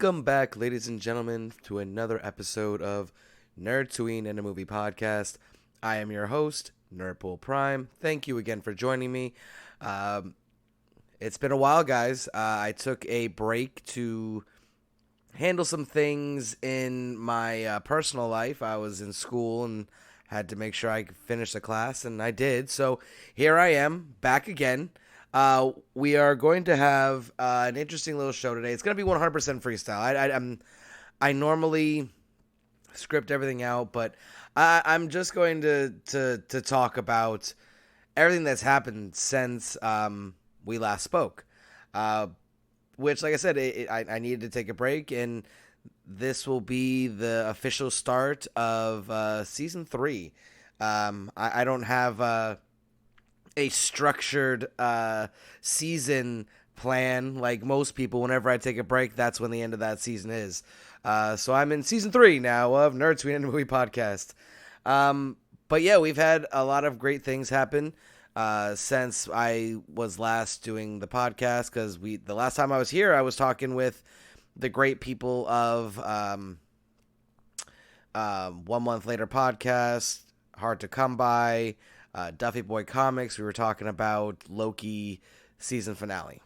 Welcome back, ladies and gentlemen, to another episode of Nerdtooine and a Movie Podcast. I am your host, Nerdpool Prime. Thank you again for joining me. It's been a while, guys. I took a break to handle some things in my personal life. I was in school and had to make sure I could finish the class, and I did. So here I am, back again. We are going to have an interesting little show today. It's going to be 100% freestyle. I normally script everything out, but I'm just going to talk about everything that's happened since we last spoke. Which, like I said, I needed to take a break, and this will be the official start of season 3. I don't have a structured season plan like most people. Whenever I take a break, that's when the end of that season is. So I'm in season 3 now of Nerdtooine and a Movie Podcast. But yeah, we've had a lot of great things happen since I was last doing the podcast, because the last time I was here, I was talking with the great people of 1 Month Later podcast, Hard to Come By, Duffy Boy Comics. We were talking about Loki season finale.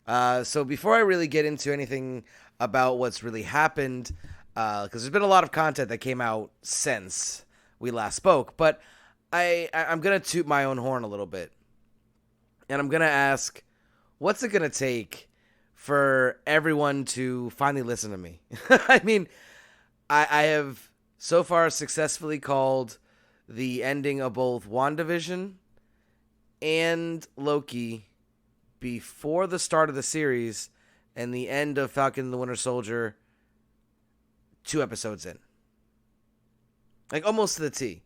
So before I really get into anything about what's really happened, because there's been a lot of content that came out since we last spoke, but I'm going to toot my own horn a little bit. And I'm going to ask, what's it going to take for everyone to finally listen to me? I mean, I have so far successfully called the ending of both WandaVision and Loki before the start of the series, and the end of Falcon and the Winter Soldier 2 episodes in. Like, almost to the T.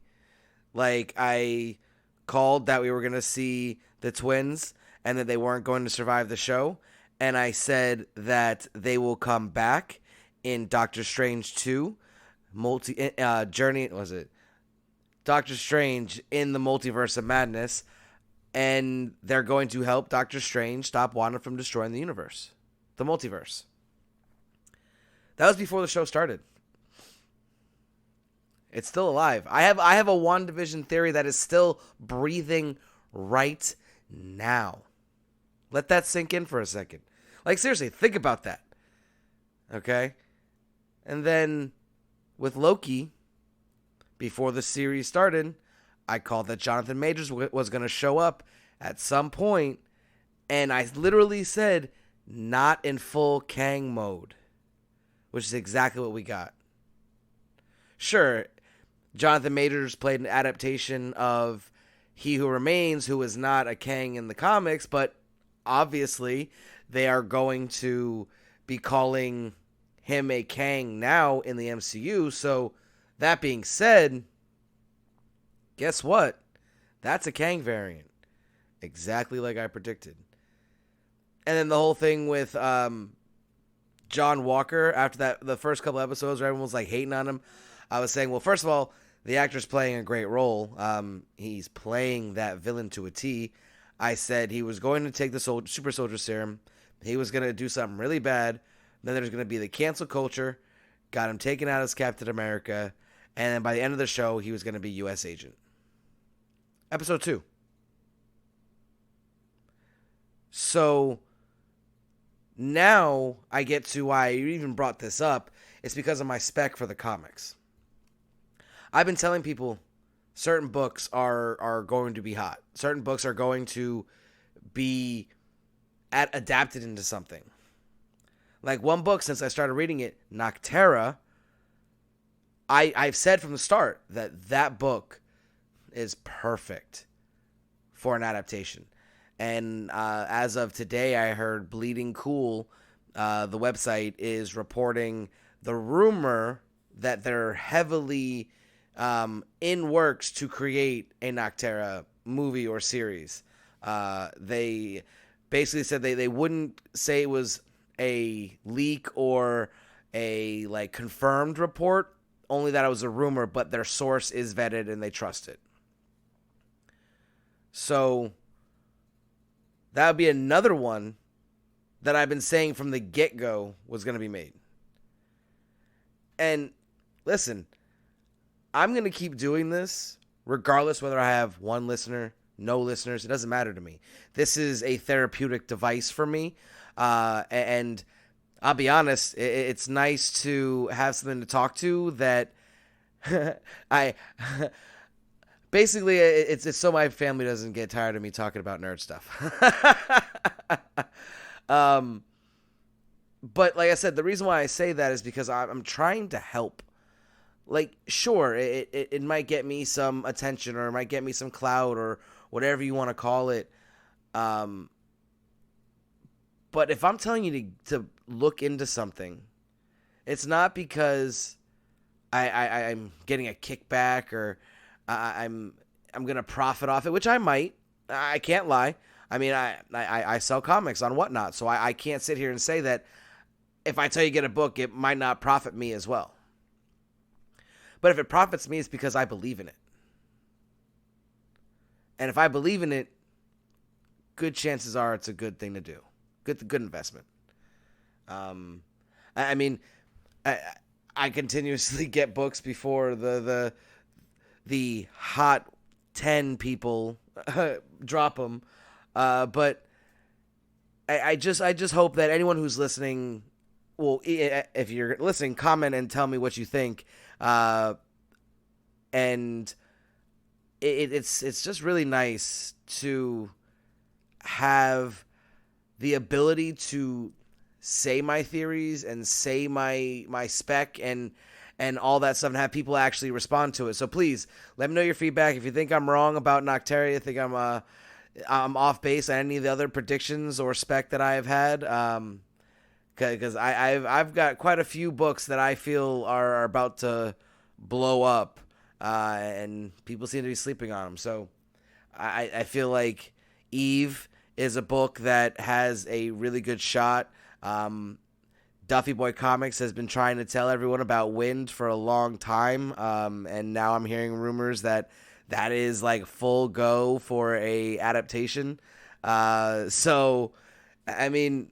Like, I called that we were going to see the twins and that they weren't going to survive the show. And I said that they will come back in Doctor Strange 2, Doctor Strange in the Multiverse of Madness, and they're going to help Doctor Strange stop Wanda from destroying the universe, the multiverse. That was before the show started. It's still alive. I have a WandaVision theory that is still breathing right now. Let that sink in for a second. Like, seriously, think about that. Okay? And then with Loki, before the series started, I called that Jonathan Majors was going to show up at some point, and I literally said, not in full Kang mode, which is exactly what we got. Sure, Jonathan Majors played an adaptation of He Who Remains, who is not a Kang in the comics, but obviously they are going to be calling him a Kang now in the MCU, so that being said, guess what? That's a Kang variant. Exactly like I predicted. And then the whole thing with John Walker, after the first couple episodes where everyone was like hating on him, I was saying, well, first of all, the actor's playing a great role. He's playing that villain to a T. I said he was going to take the super soldier serum. He was going to do something really bad. Then there's going to be the cancel culture. Got him taken out as Captain America. And then by the end of the show, he was going to be U.S. agent. Episode 2. So now I get to why you even brought this up. It's because of my spec for the comics. I've been telling people certain books are going to be hot. Certain books are going to be adapted into something. Like one book, since I started reading it, Nocterra, I've said from the start that book is perfect for an adaptation. And as of today, I heard Bleeding Cool, the website, is reporting the rumor that they're heavily in works to create a Nocterra movie or series. They basically said they wouldn't say it was a leak or a confirmed report, only that it was a rumor, but their source is vetted and they trust it. So that would be another one that I've been saying from the get-go was going to be made. And listen, I'm going to keep doing this regardless whether I have one listener, no listeners. It doesn't matter to me. This is a therapeutic device for me. And I'll be honest, it's nice to have something to talk to that I basically it's so my family doesn't get tired of me talking about nerd stuff. But like I said, the reason why I say that is because I'm trying to help. Like, sure, it might get me some attention, or it might get me some clout, or whatever you want to call it. But if I'm telling you to look into something, it's not because I'm getting a kickback, or I'm gonna profit off it, which I might. I can't lie. I mean, I sell comics on Whatnot, so I can't sit here and say that if I tell you to get a book, it might not profit me as well. But if it profits me, it's because I believe in it. And if I believe in it, good chances are it's a good thing to do. Good investment. I mean, I continuously get books before the hot 10 people drop them. But I just hope that anyone who's listening, well, if you're listening, comment and tell me what you think. And it's just really nice to have the ability to say my theories and say my spec and all that stuff, and have people actually respond to it. So please let me know your feedback. If you think I'm wrong about Nocterra, you think I'm off base on any of the other predictions or spec that I have had, because I've got quite a few books that I feel are about to blow up, and people seem to be sleeping on them. So I feel like Eve is a book that has a really good shot. Duffy Boy Comics has been trying to tell everyone about Wind for a long time, and now I'm hearing rumors that is like full go for a adaptation. So, I mean,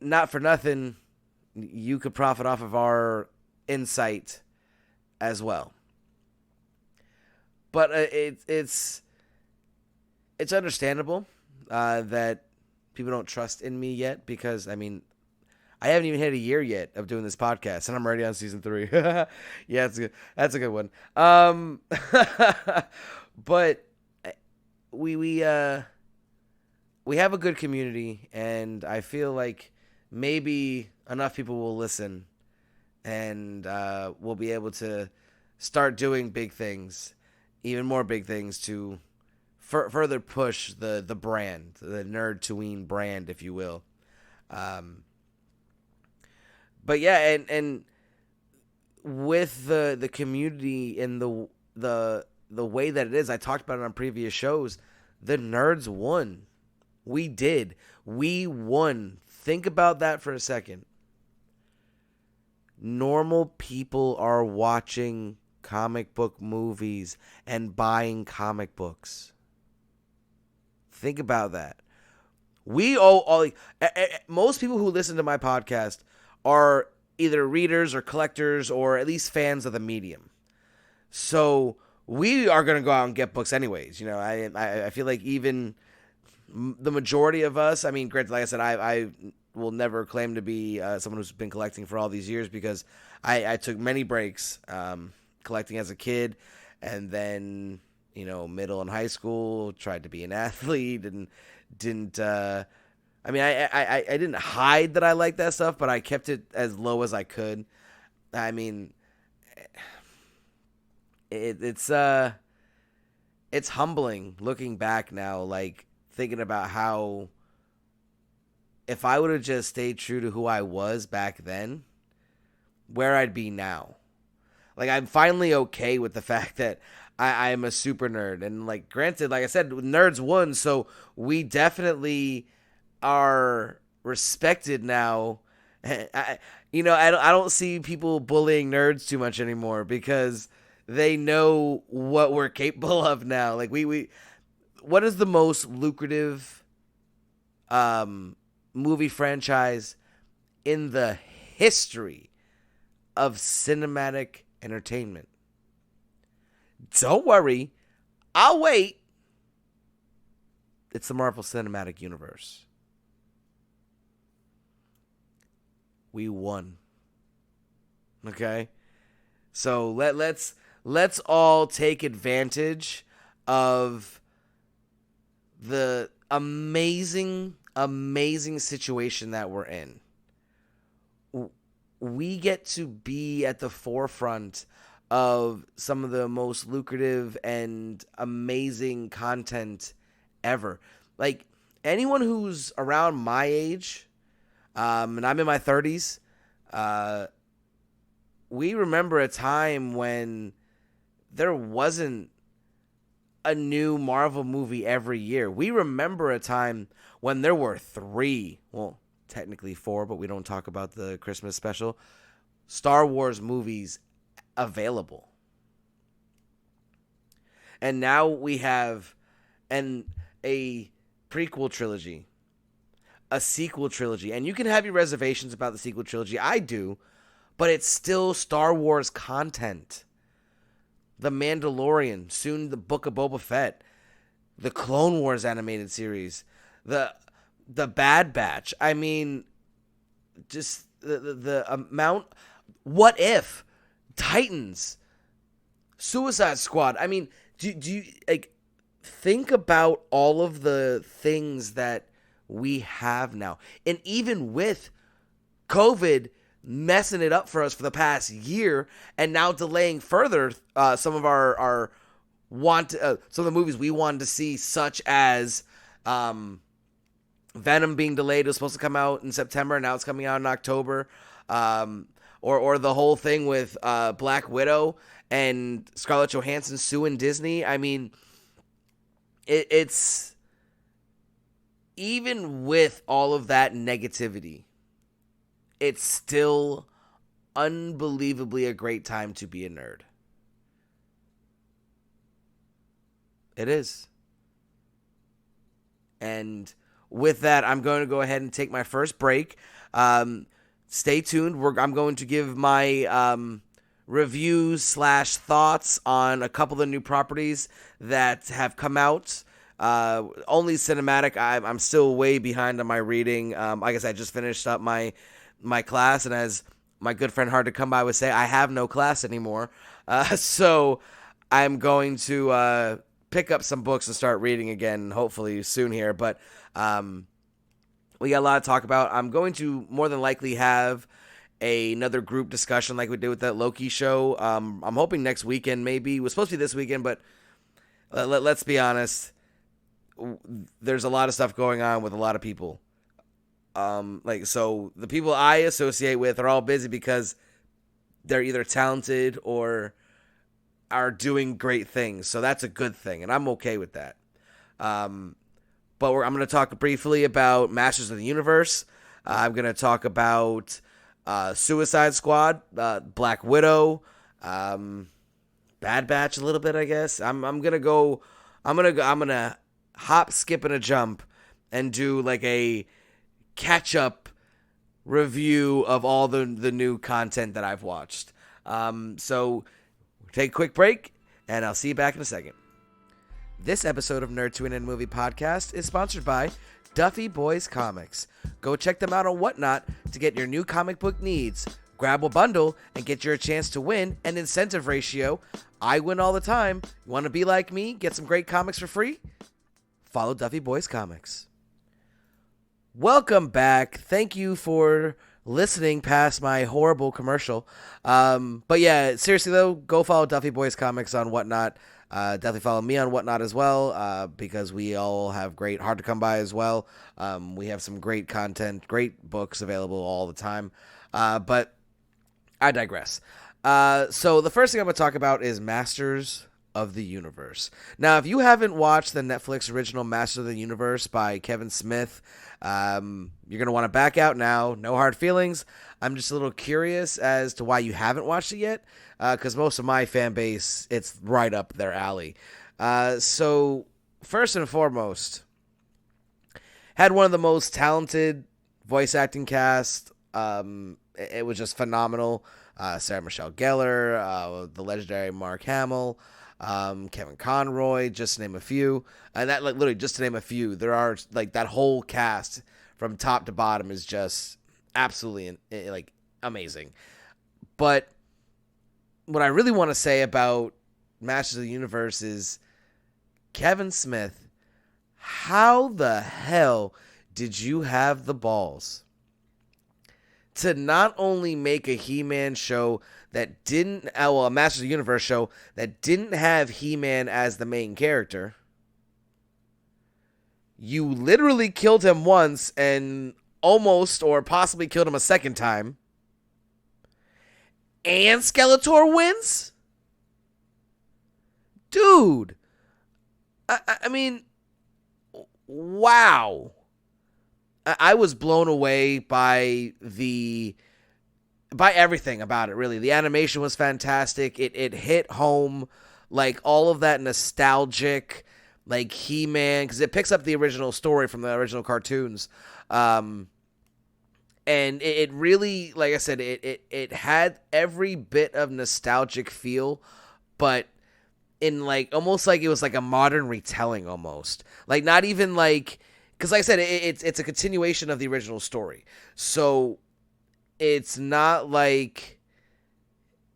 not for nothing, you could profit off of our insight as well. But it's understandable that people don't trust in me yet, because, I mean, I haven't even hit a year yet of doing this podcast, and I'm already on season 3. Yeah, that's a good one. But we have a good community, and I feel like maybe enough people will listen, and we'll be able to start doing big things, even more big things, to further push the brand, the Nerdtooine brand, if you will. But yeah, and with the community and the way that it is, I talked about it on previous shows. The nerds won. We did. We won. Think about that for a second. Normal people are watching comic book movies and buying comic books. Think about that. Most people who listen to my podcast are either readers or collectors, or at least fans of the medium. So we are going to go out and get books anyways. You know, I feel like even the majority of us, I mean, granted, like I said, I will never claim to be someone who's been collecting for all these years, because I took many breaks collecting as a kid, and then, you know, middle and high school, tried to be an athlete, and didn't I mean, I didn't hide that I liked that stuff, but I kept it as low as I could. I mean, it's humbling looking back now, like thinking about how, if I would have just stayed true to who I was back then, where I'd be now. Like, I'm finally okay with the fact that I'm a super nerd. And, like, granted, like I said, nerds won, so we definitely are respected now. I don't see people bullying nerds too much anymore, because they know what we're capable of now. Like, we what is the most lucrative movie franchise in the history of cinematic entertainment. Don't worry, I'll wait. It's the Marvel Cinematic Universe. We won. Okay? So let's all take advantage of the amazing situation that we're in. We get to be at the forefront of some of the most lucrative and amazing content ever. Like, anyone who's around my age, and I'm in my 30s, we remember a time when there wasn't a new Marvel movie every year. We remember a time when there were 3, well, technically 4, but we don't talk about the Christmas special, Star Wars movies available. And now we have a prequel trilogy, a sequel trilogy, and you can have your reservations about the sequel trilogy. I do, but it's still Star Wars content. The Mandalorian, soon the Book of Boba Fett, the Clone Wars animated series, the Bad Batch. I mean, just the amount. What If, Titans, Suicide Squad. I mean, do you like think about all of the things that we have now, and even with COVID messing it up for us for the past year, and now delaying further some of our some of the movies we wanted to see, such as Venom being delayed. It was supposed to come out in September, now it's coming out in October. Or the whole thing with Black Widow and Scarlett Johansson suing Disney. I mean, it's even with all of that negativity, it's still unbelievably a great time to be a nerd. It is. And with that, I'm going to go ahead and take my first break. Stay tuned. I'm going to give my reviews / thoughts on a couple of the new properties that have come out. Only cinematic. I'm still way behind on my reading. Like I said, I just finished up my class, and as my good friend Hard to Come By would say, I have no class anymore. So I'm going to pick up some books and start reading again, hopefully soon here. But we got a lot to talk about. I'm going to more than likely have another group discussion like we did with that Loki show. I'm hoping next weekend maybe. It was supposed to be this weekend, but let's be honest. There's a lot of stuff going on with a lot of people. So the people I associate with are all busy because they're either talented or are doing great things. So that's a good thing, and I'm okay with that. But I'm going to talk briefly about Masters of the Universe. I'm going to talk about Suicide Squad, Black Widow, Bad Batch a little bit, I guess. I'm gonna hop, skip, and a jump and do like a catch-up review of all the new content that I've watched. So take a quick break, and I'll see you back in a second. This episode of Nerdtooine and Movie Podcast is sponsored by Duffy Boys Comics. Go check them out on Whatnot to get your new comic book needs. Grab a bundle and get your chance to win an incentive ratio. I win all the time. You want to be like me? Get some great comics for free? Follow Duffy Boys Comics. Welcome back. Thank you for listening past my horrible commercial. But yeah, seriously though, go follow Duffy Boys Comics on Whatnot. Definitely follow me on Whatnot as well, because we all have great, hard to come by as well. We have some great content, great books available all the time. But I digress. So the first thing I'm going to talk about is Masters of the Universe. Now, if you haven't watched the Netflix original Masters of the Universe by Kevin Smith, you're going to want to back out now. No hard feelings. I'm just a little curious as to why you haven't watched it yet, because most of my fan base, it's right up their alley. So first and foremost, had one of the most talented voice acting cast, it was just phenomenal. Sarah Michelle Gellar, the legendary Mark Hamill, Kevin Conroy, just to name a few. And that, like, literally, just to name a few, there are, like, that whole cast from top to bottom is just absolutely, like, amazing. But what I really want to say about Masters of the Universe is Kevin Smith, how the hell did you have the balls to not only make a He-Man show that didn't, a Masters of the Universe show that didn't have He-Man as the main character? You literally killed him once and almost or possibly killed him a second time. And Skeletor wins? Dude. I mean, wow. I was blown away by everything about it, really. The animation was fantastic. It hit home, like, all of that nostalgic, like, He-Man, because it picks up the original story from the original cartoons. And it really, like I said, it had every bit of nostalgic feel, but in, like, almost like it was like a modern retelling almost. Like, not even like, because like I said, it's a continuation of the original story. So it's not like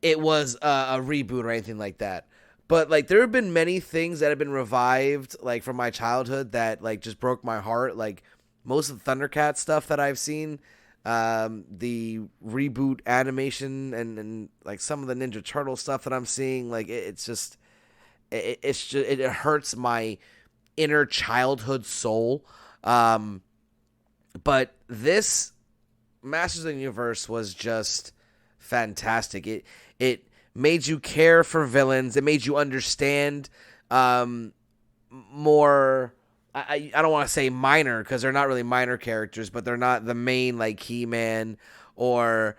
it was a reboot or anything like that. But, like, there have been many things that have been revived, like, from my childhood that, like, just broke my heart. Like, most of the Thundercats stuff that I've seen, the reboot animation and like, some of the Ninja Turtle stuff that I'm seeing, like, it hurts my inner childhood soul. But this Masters of the Universe was just fantastic. It made you care for villains. It made you understand more. I don't want to say minor, because they're not really minor characters, but they're not the main, like, He-Man or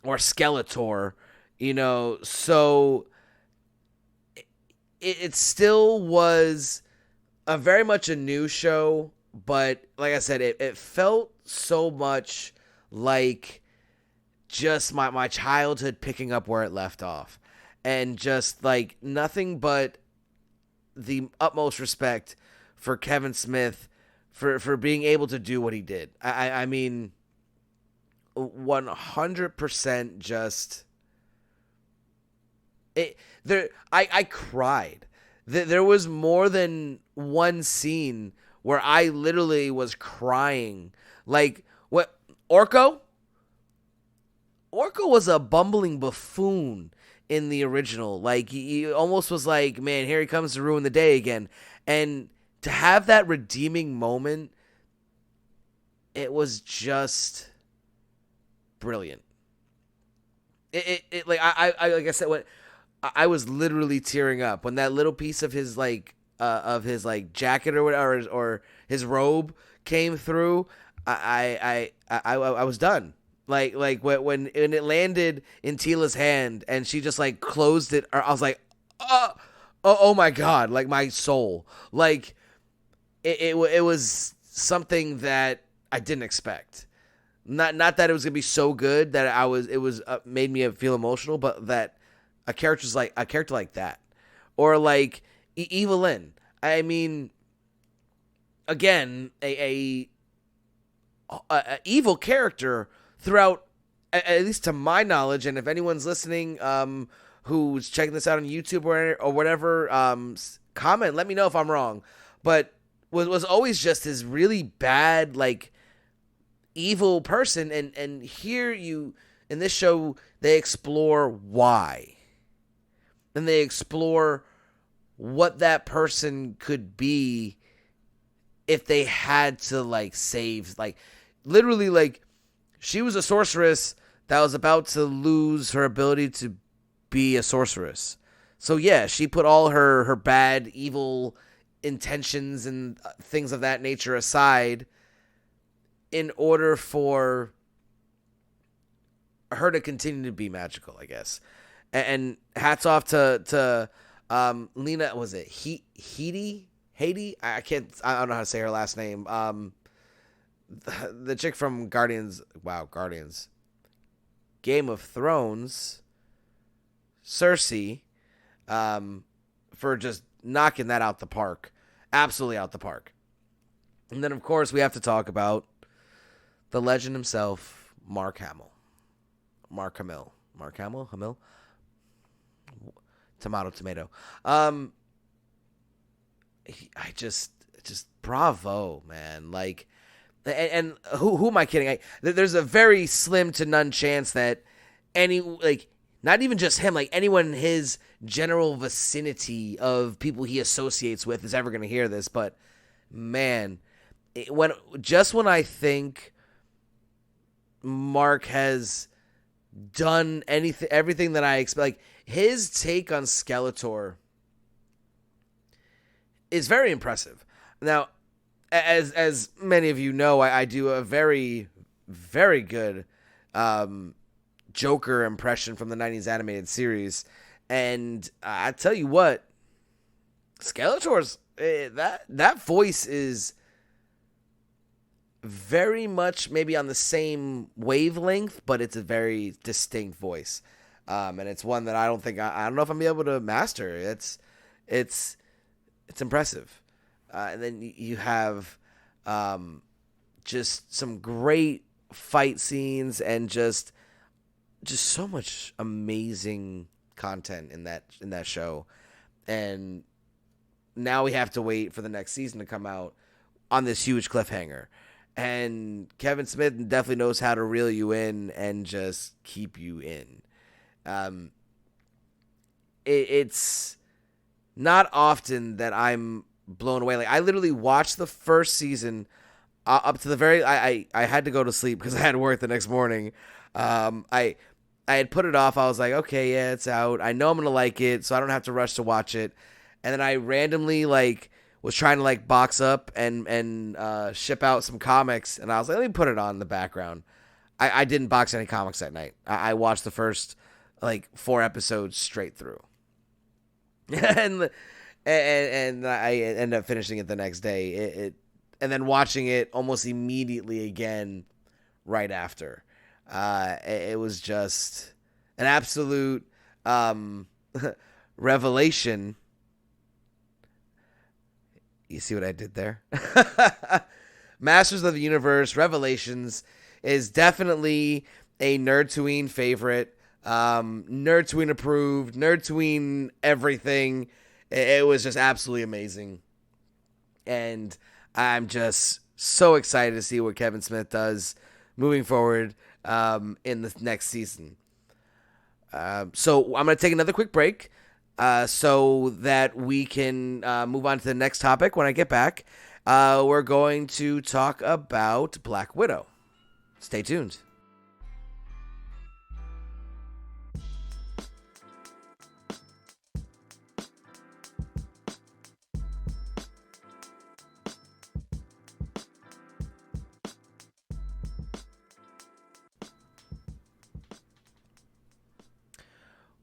Skeletor, you know. So it still was very much a new show, but like I said, it felt so much like just my childhood picking up where it left off, and just, like, nothing but the utmost respect for Kevin Smith for being able to do what he did. I mean, 100% just I cried. There was more than one scene where I literally was crying. Like, what, Orko? Orko was a bumbling buffoon in the original. Like, he almost was like, man, here he comes to ruin the day again. And to have that redeeming moment, it was just brilliant. It like I like I said, what I was literally tearing up when that little piece of his like jacket or whatever, or his robe came through. I was done. Like when it landed in Tila's hand and she just, like, closed it, I was like, oh my God, like, my soul. Like, it was something that I didn't expect. Not that it was gonna be so good that it was made me feel emotional, but that a character like that, or like Evelyn. I mean, again, a evil character throughout, at least to my knowledge. And if anyone's listening, who's checking this out on YouTube or whatever, comment. Let me know if I'm wrong. But was always just this really bad, like, evil person, and here in this show they explore why, and they explore what that person could be if they had to, like, save, like, literally, like, she was a sorceress that was about to lose her ability to be a sorceress. So yeah, she put all her bad, evil intentions and things of that nature aside in order for her to continue to be magical, I guess. And hats off to Lena, was it Haiti? I don't know how to say her last name. the chick from Guardians, Game of Thrones, Cersei, for just knocking that out the park. Absolutely out the park. And then, of course, we have to talk about the legend himself, Mark Hamill. Hamill? Tomato. Just bravo, man. Like, and who am I kidding? There's a very slim to none chance that not even just him, like anyone in his general vicinity of people he associates with is ever going to hear this. But man, when I think Mark has done everything that I expect, like his take on Skeletor is very impressive. Now, as many of you know, I do a very, very good Joker impression from the 90s animated series. And I tell you what, Skeletor's, that voice is very much maybe on the same wavelength, but it's a very distinct voice. And it's one that I don't know if I'm able to master. It's impressive. And then you have just some great fight scenes and just so much amazing content in that show. And now we have to wait for the next season to come out on this huge cliffhanger. And Kevin Smith definitely knows how to reel you in and just keep you in. It's not often that I'm blown away. Like, I literally watched the first season up to the very. I had to go to sleep because I had work the next morning. I had put it off. I was like, okay, yeah, it's out. I know I'm gonna like it, so I don't have to rush to watch it. And then I randomly was trying to box up and ship out some comics, and I was like, let me put it on in the background. I didn't box any comics that night. I watched the first 4 episodes straight through, and I ended up finishing it the next day. And then watching it almost immediately again right after. It was just an absolute revelation. You see what I did there? Masters of the Universe Revelations is definitely a Nerdtooine favorite. Nerdtooine approved. Nerdtooine everything. It was just absolutely amazing. And I'm just so excited to see what Kevin Smith does moving forward in the next season. So I'm going to take another quick break so that we can move on to the next topic. When I get back, we're going to talk about Black Widow. Stay tuned.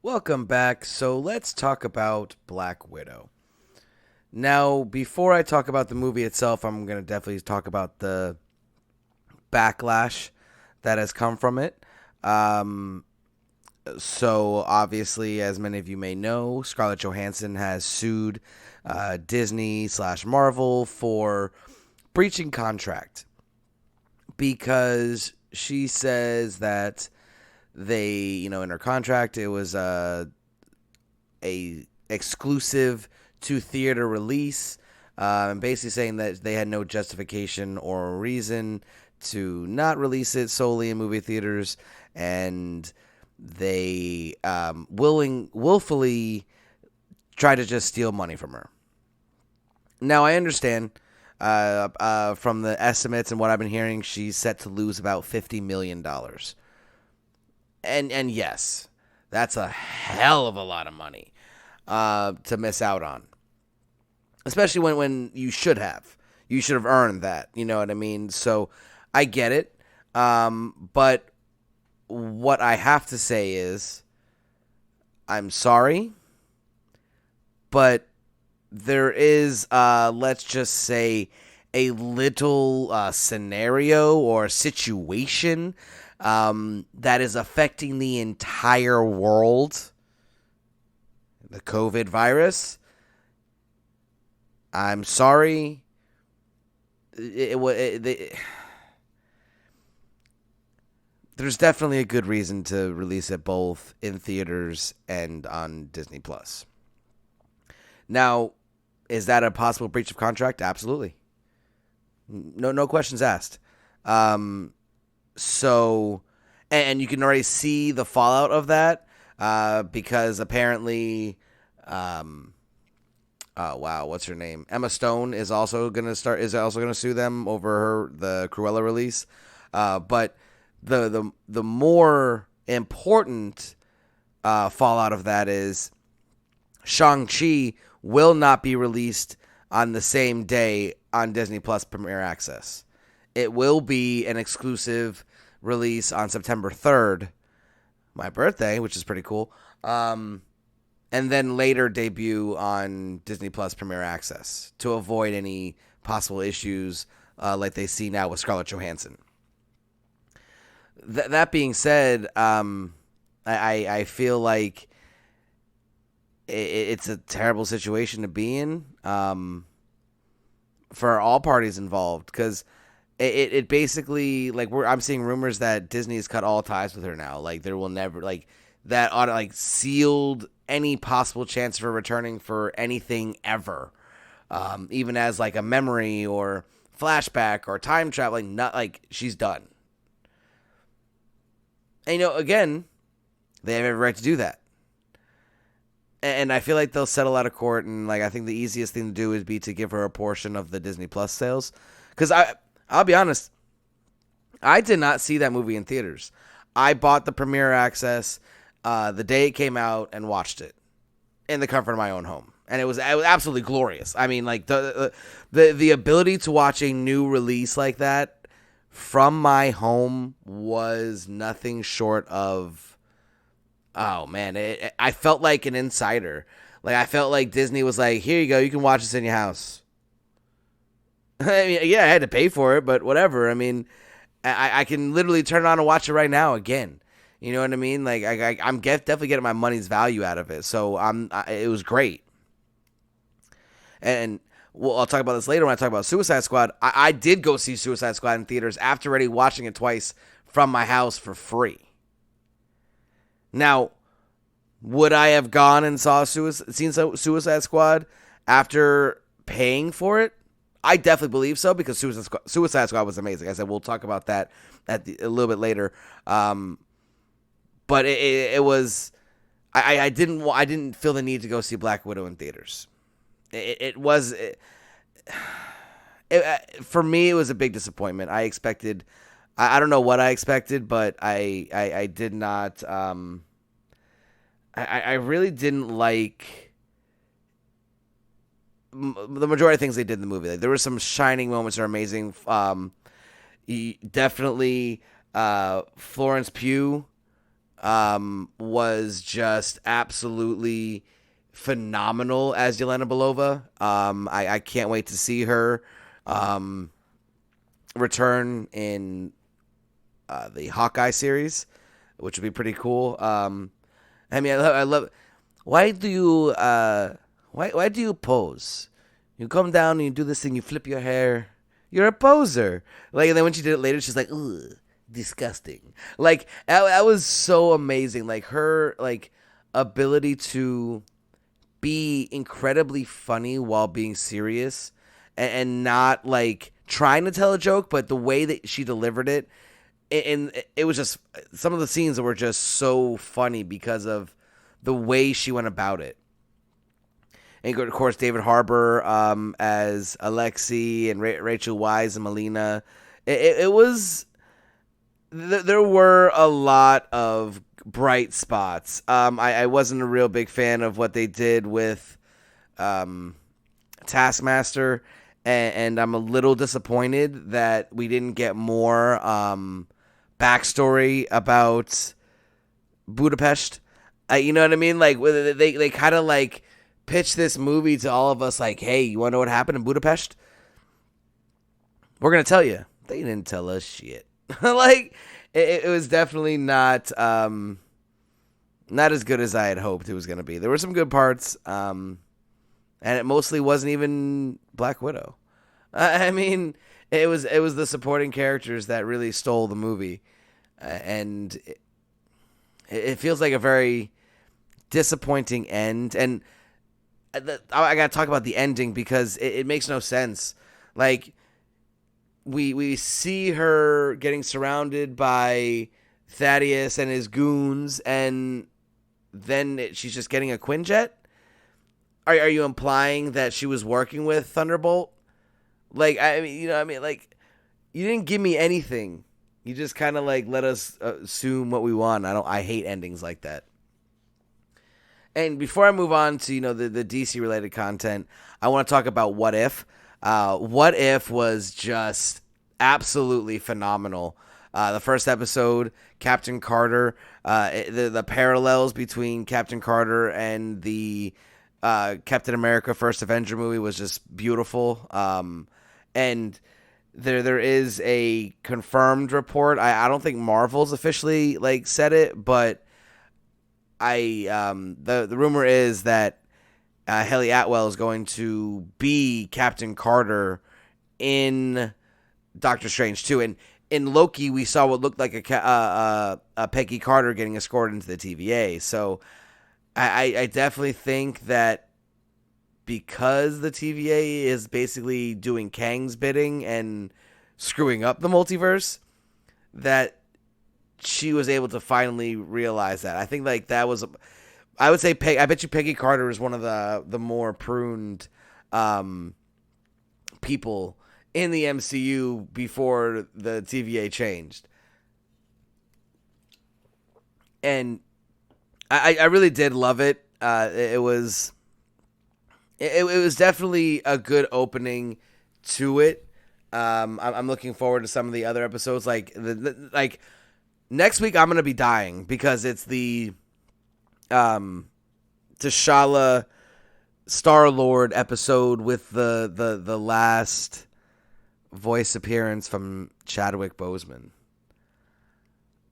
Welcome back. So let's talk about Black Widow. Now, before I talk about the movie itself, I'm going to definitely talk about the backlash that has come from it. So obviously, as many of you may know, Scarlett Johansson has sued Disney/Marvel for breaching contract because she says that they, in her contract, it was a exclusive to theater release, and basically saying that they had no justification or reason to not release it solely in movie theaters, and they willfully try to just steal money from her. Now, I understand from the estimates and what I've been hearing, she's set to lose about $50 million. And yes, that's a hell of a lot of money to miss out on. Especially when you should have. You should have earned that. You know what I mean? So I get it. But what I have to say is, I'm sorry. But there is, let's just say, a little scenario or situation that is affecting the entire world, the COVID virus, I'm sorry. There's definitely a good reason to release it both in theaters and on Disney Plus. Now, is that a possible breach of contract? Absolutely. No questions asked. So, and you can already see the fallout of that because apparently, what's her name? Emma Stone is also gonna sue them over the Cruella release. But the more important fallout of that is Shang-Chi will not be released on the same day on Disney Plus Premier Access. It will be an exclusive release on September 3rd, my birthday, which is pretty cool. And then later debut on Disney Plus Premier Access to avoid any possible issues like they see now with Scarlett Johansson. That being said, I feel like it's a terrible situation to be in for all parties involved, because it basically, like, I'm seeing rumors that Disney has cut all ties with her now. Like, there will never, like, that ought to, like, sealed any possible chance for returning for anything ever, even as like a memory or flashback or time travel. Not like she's done. And again, they have every right to do that. And I feel like they'll settle out of court, and like I think the easiest thing to do would be to give her a portion of the Disney Plus sales. Because I'll be honest, I did not see that movie in theaters. I bought the premiere access the day it came out and watched it in the comfort of my own home, and it was absolutely glorious. I mean, like the ability to watch a new release like that from my home was nothing short of, oh man, I felt like an insider. Like, I felt like Disney was like, here you go, you can watch this in your house. I mean, yeah, I had to pay for it, but whatever. I mean, I can literally turn it on and watch it right now again. You know what I mean? Like, I'm definitely getting my money's value out of it. So it was great. And well, I'll talk about this later when I talk about Suicide Squad. I did go see Suicide Squad in theaters after already watching it twice from my house for free. Now, would I have gone and seen Suicide Squad after paying for it? I definitely believe so, because Suicide Squad was amazing. I said we'll talk about that a little bit later. But it was, I didn't feel the need to go see Black Widow in theaters. For me, it was a big disappointment. I expected, I don't know what I expected, but I did not. I really didn't like the majority of things they did in the movie. Like, there were some shining moments that are amazing. Definitely, Florence Pugh was just absolutely phenomenal as Yelena Belova. I can't wait to see her return in the Hawkeye series, which would be pretty cool. I mean, I love. Why do you pose? You come down and you do this thing. You flip your hair. You're a poser. Like, and then when she did it later, she's like, ugh, disgusting. Like, that was so amazing. Like, her ability to be incredibly funny while being serious, and not like trying to tell a joke, but the way that she delivered it. And it was just some of the scenes that were just so funny because of the way she went about it. And of course, David Harbour as Alexei, and Rachel Weisz and Melina. It was, there were a lot of bright spots. I wasn't a real big fan of what they did with Taskmaster, and I'm a little disappointed that we didn't get more backstory about Budapest. You know what I mean? Like, they kind of like pitched this movie to all of us like, hey, you want to know what happened in Budapest? we're gonna tell you they didn't tell us shit. Like it was definitely not as good as I had hoped it was gonna be. There were some good parts, and it mostly wasn't even Black Widow. I mean, it was the supporting characters that really stole the movie, and it feels like a very disappointing end. And I gotta talk about the ending because it makes no sense. Like we see her getting surrounded by Thaddeus and his goons, and then she's just getting a Quinjet. Are you implying that she was working with Thunderbolt? Like, I mean, like, you didn't give me anything. You just kind of like let us assume what we want. I hate endings like that. And before I move on to the DC related content, I want to talk about What If. What If was just absolutely phenomenal. The first episode, Captain Carter, the parallels between Captain Carter and the Captain America First Avenger movie was just beautiful. And there is a confirmed report. I don't think Marvel's officially like said it, but the rumor is that Haley Atwell is going to be Captain Carter in Doctor Strange 2. And in Loki, we saw what looked like a Peggy Carter getting escorted into the TVA. So I definitely think that because the TVA is basically doing Kang's bidding and screwing up the multiverse, that she was able to finally realize that. I think like that was, I would say, I bet you Peggy Carter is one of the more pruned people in the MCU before the TVA changed. And I really did love it. It was definitely a good opening to it. I'm looking forward to some of the other episodes. Like like next week, I'm gonna be dying because it's the T'Challa Star-Lord episode with the last voice appearance from Chadwick Boseman.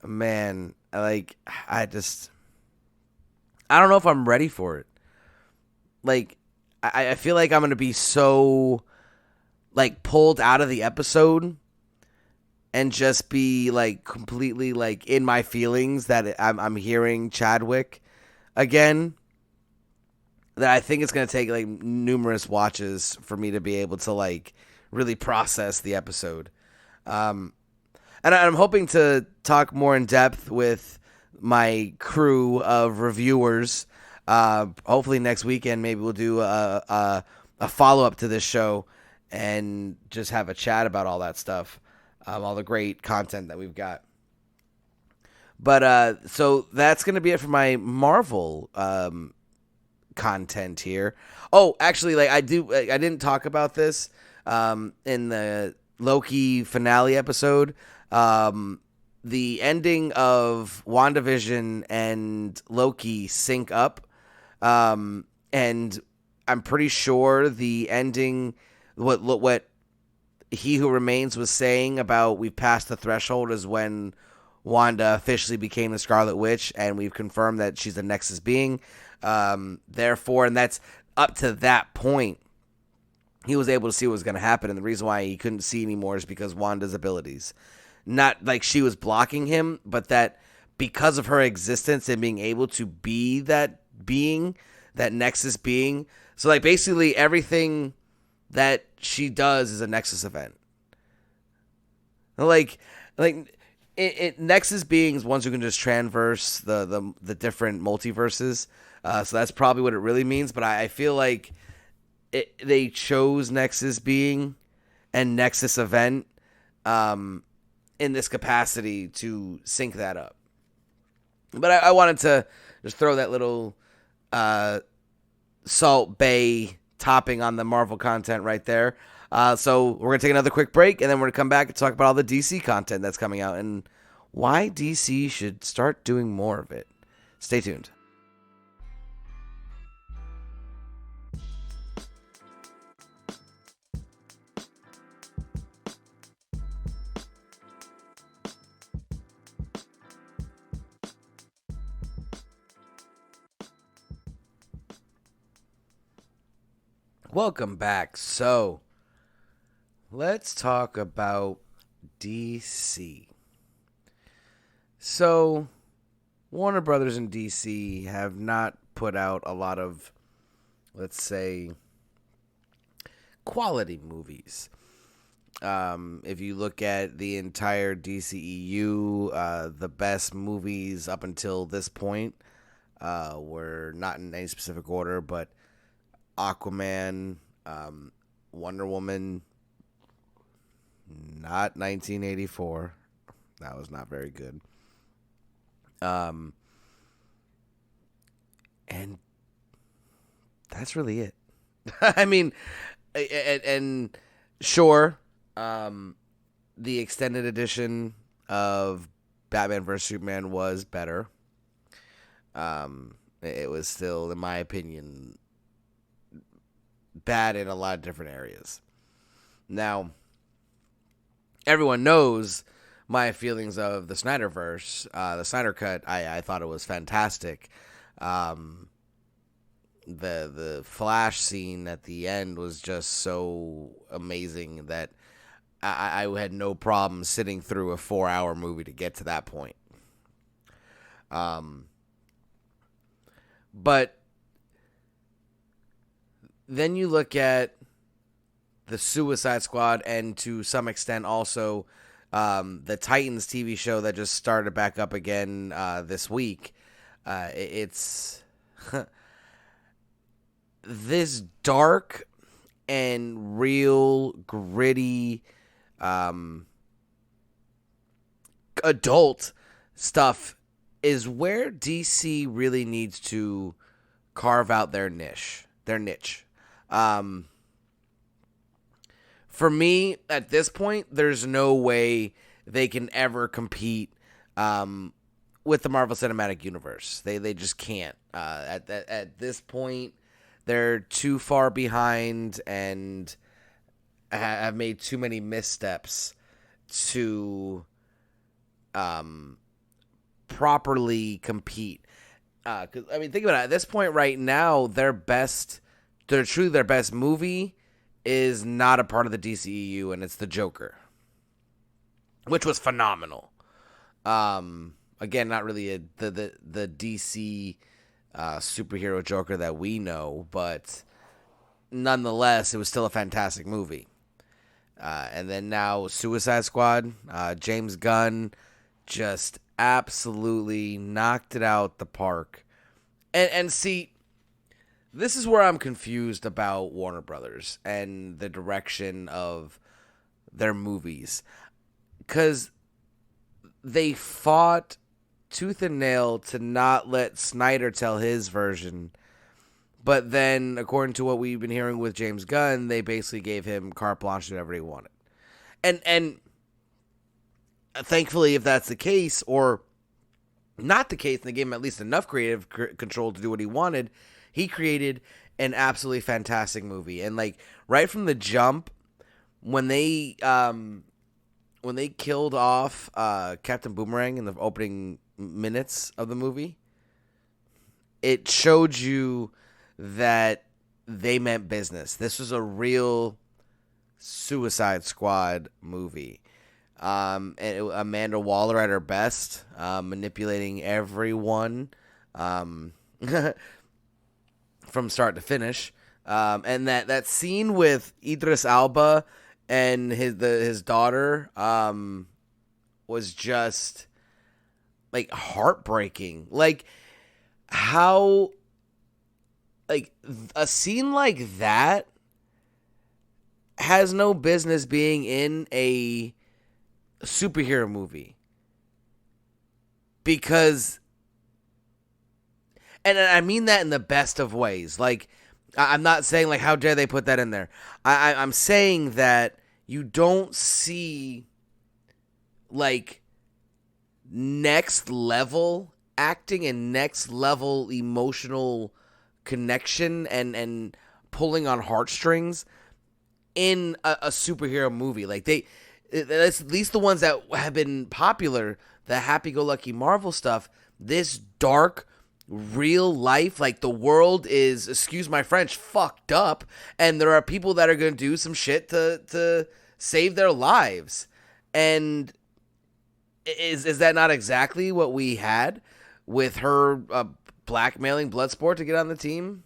Man, I don't know if I'm ready for it. Like, I feel like I'm going to be so, like, pulled out of the episode and just be, like, completely, like, in my feelings that I'm hearing Chadwick again, that I think it's going to take, like, numerous watches for me to be able to, like, really process the episode. And I'm hoping to talk more in depth with my crew of reviewers. Hopefully next weekend, maybe we'll do a follow-up to this show and just have a chat about all that stuff, all the great content that we've got. But so that's going to be it for my Marvel content here. Oh, actually, like I didn't talk about this in the Loki finale episode. The ending of WandaVision and Loki sync up. And I'm pretty sure the ending, what He Who Remains was saying about we've passed the threshold is when Wanda officially became the Scarlet Witch, and we've confirmed that she's a Nexus being. Therefore, and that's up to that point, he was able to see what was going to happen, and the reason why he couldn't see anymore is because Wanda's abilities. Not like she was blocking him, but that because of her existence and being able to be that being, that Nexus being. So, like, basically everything that she does is a Nexus event. Like Nexus beings, ones who can just transverse the different multiverses. So that's probably what it really means. But I feel like they chose Nexus being and Nexus event in this capacity to sync that up. But I wanted to just throw that little Salt Bay topping on the Marvel content right there. So we're going to take another quick break, and then we're going to come back and talk about all the DC content that's coming out and why DC should start doing more of it. Stay tuned. Welcome back. So, let's talk about DC. So, Warner Brothers and DC have not put out a lot of, let's say, quality movies. If you look at the entire DCEU, the best movies up until this point were not in any specific order, but Aquaman, Wonder Woman, not 1984. That was not very good. And that's really it. I mean, and sure, the extended edition of Batman vs. Superman was better. It was still, in my opinion, bad in a lot of different areas. Now, everyone knows my feelings of the Snyderverse, the Snyder Cut. I thought it was fantastic. The Flash scene at the end was just so amazing that I had no problem sitting through a 4-hour movie to get to that point. But then you look at the Suicide Squad and to some extent also the Titans TV show that just started back up again this week. It's this dark and real gritty adult stuff is where DC really needs to carve out their niche. For me, at this point, there's no way they can ever compete with the Marvel Cinematic Universe. They just can't. At this point, they're too far behind and have made too many missteps to properly compete. 'Cause, I mean, think about it. At this point right now, their best movie is not a part of the DCEU, and it's the Joker, which was phenomenal. Again, not really the DC superhero Joker that we know, but nonetheless, it was still a fantastic movie. And then now Suicide Squad, James Gunn just absolutely knocked it out the park. And see, this is where I'm confused about Warner Brothers and the direction of their movies. Because they fought tooth and nail to not let Snyder tell his version. But then, according to what we've been hearing with James Gunn, they basically gave him carte blanche to do whatever he wanted. And thankfully, if that's the case, or not the case, and they gave him at least enough creative control to do what he wanted, he created an absolutely fantastic movie. And like right from the jump, when they killed off Captain Boomerang in the opening minutes of the movie, it showed you that they meant business. This was a real Suicide Squad movie. And Amanda Waller at her best, manipulating everyone from start to finish. And that scene with Idris Elba and his daughter was just like heartbreaking. Like how like a scene like that has no business being in a superhero movie. Because, and I mean that in the best of ways. Like, I'm not saying like how dare they put that in there. I'm saying that you don't see like next level acting and next level emotional connection and pulling on heartstrings in a superhero movie. Like at least the ones that have been popular, the happy-go-lucky Marvel stuff, this dark, real life, like the world is, excuse my French, fucked up, and there are people that are going to do some shit to save their lives. And is that not exactly what we had with her blackmailing Bloodsport to get on the team?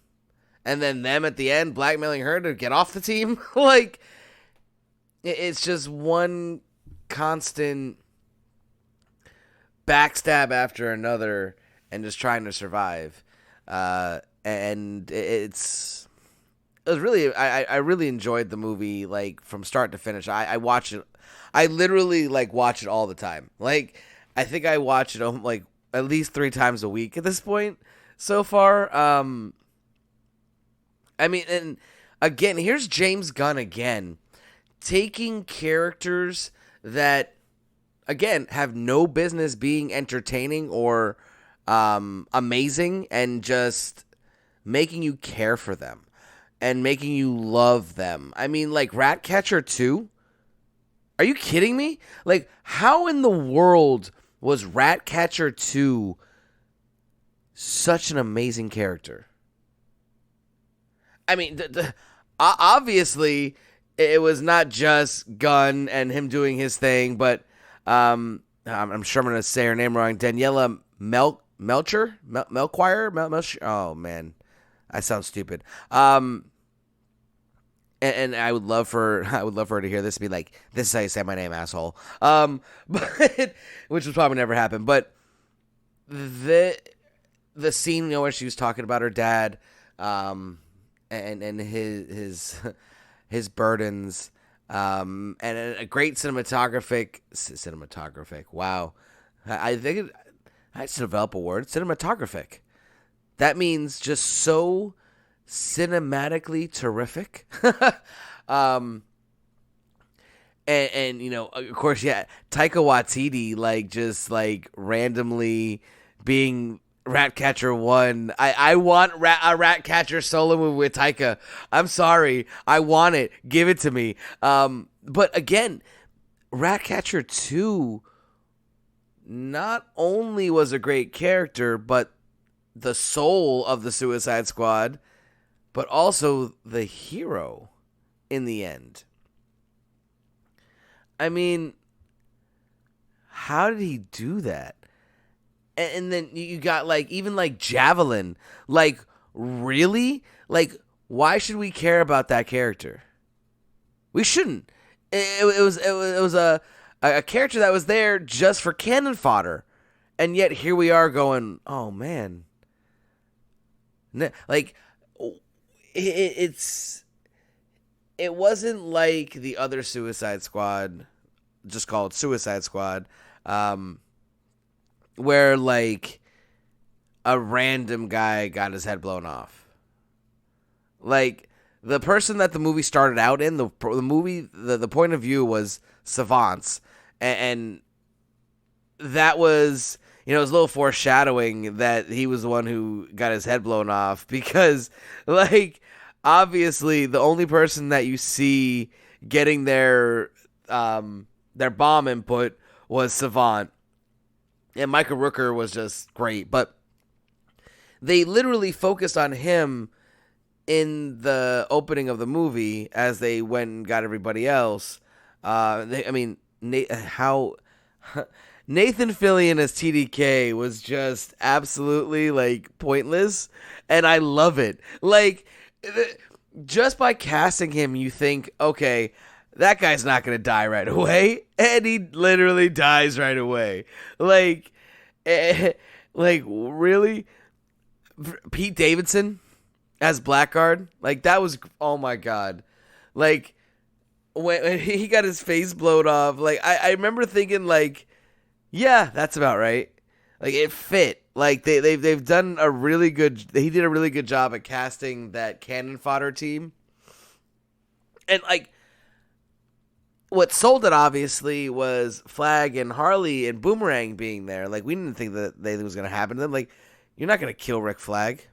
And then them at the end blackmailing her to get off the team? Like, it's just one constant backstab after another and just trying to survive. And it was really, I really enjoyed the movie, like, from start to finish. I watch it. I literally, like, watch it all the time. Like, I think I watch it, like, at least 3 times a week at this point so far. I mean, and again, here's James Gunn again, taking characters that, again, have no business being entertaining or amazing, and just making you care for them and making you love them. I mean, like, Ratcatcher 2? Are you kidding me? Like, how in the world was Ratcatcher 2 such an amazing character? I mean, obviously, it was not just Gunn and him doing his thing, but I'm sure I'm going to say her name wrong. Daniela Melchior? Melchior? Oh, man. I sound stupid. And I would love for her to hear this and be like, "This is how you say my name, asshole." But which would probably never happen. But the scene, you know, where she was talking about her dad, and his burdens, and a great cinematographic. Wow, I think I had to develop a word. Cinematographic. That means just so cinematically terrific. And you know, of course, yeah, Taika Waititi, like, just like randomly being Ratcatcher 1. I want a Ratcatcher solo movie with Taika. I'm sorry, I want it. Give it to me. But again, Ratcatcher 2 not only was a great character, but the soul of the Suicide Squad, but also the hero in the end. I mean, how did he do that? And then you got, like, even like Javelin. Like, really? Like, why should we care about that character? We shouldn't. It was a character that was there just for cannon fodder, and yet here we are going, oh man. Like, it wasn't like the other Suicide Squad, just called Suicide Squad, where, like, a random guy got his head blown off. Like, the person that the movie started out in, the movie, the point of view was Savant's, and that was, you know, it was a little foreshadowing that he was the one who got his head blown off, because, like, obviously the only person that you see getting their bomb input was Savant, and Michael Rooker was just great, but they literally focused on him in the opening of the movie as they went and got everybody else. Nathan Fillion as TDK was just absolutely, like, pointless, and I love it. Like, just by casting him, you think, okay, that guy's not going to die right away, and he literally dies right away. Like, really? Pete Davidson as Blackguard? Like, that was, oh my God. Like, when he got his face blown off, like, I remember thinking, like, yeah, that's about right. Like, it fit. Like, they've done a really good, he did a really good job at casting that cannon fodder team. And, like, what sold it, obviously, was Flag and Harley and Boomerang being there. Like, we didn't think that anything was going to happen to them. Like, you're not going to kill Rick Flag.